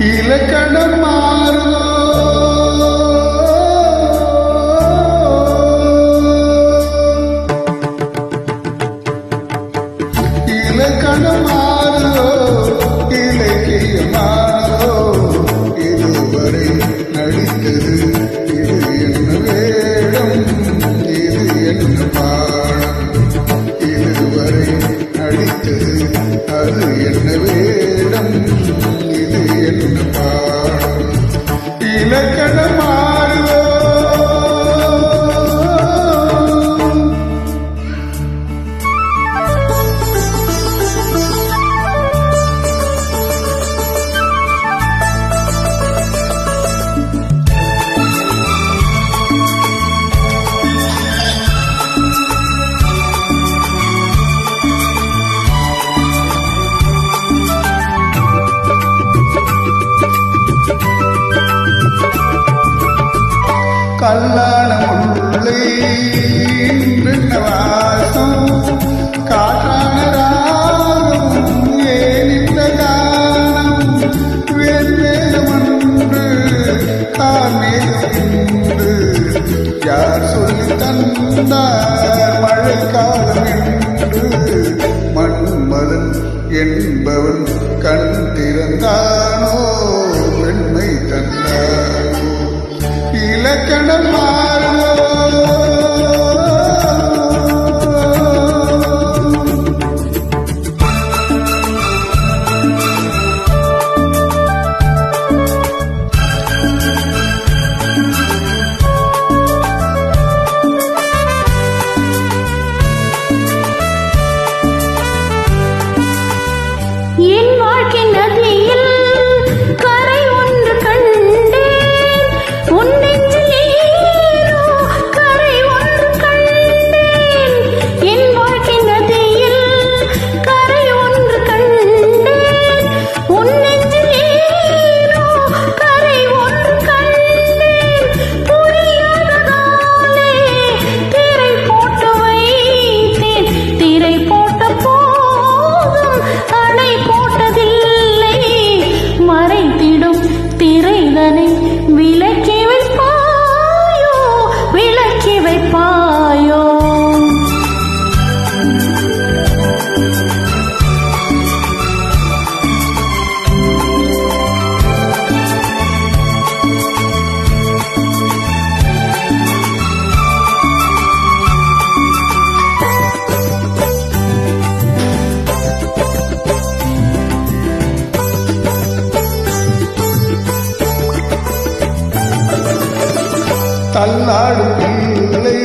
இலக்கணம் மாறுதோ இலக்கணம் மாறுதோ இலக்கியமானதோ இதுவரை நடித்தது இது என்ன வேடம் இது என்ன பாடம் இதுவரை நடித்தது அது என்ன வேடம் இது என்ன பாடம் இலக்கணம் மாறுதோ கல்லான முல்லை வாசம் காற்றான ராகம் ஏன் இந்த கானம் வேறுமன்று தாமேன்று யார் சொல்லி தந்தார் மழைக்காலம் என்று மன்மதன் என்பவன் கண் திறந்தானோ வெண்மை தந்தானோ இலக்கணம் மாறுதோ என் வாழ்க்கை நதியில் கரை ஒன்று கண்டேன் உன் நெஞ்சில் ஏனோ கரை ஒன்று கண்டேன் என் வாழ்க்கை நதியில் கரை ஒன்று கண்டேன் உன் நெஞ்சில் ஏனோ கரை ஒன்று கண்டேன் புரியாததாலே திரை போட்டு வைத்தேன் திரை போட்ட போதும் அணை போட்டதில்லை மறைத்திடும் திரைதனை விலக்கி வைப்பாயோ விலக்கி வைப்பாயோ தள்ளாடும் பிள்ளை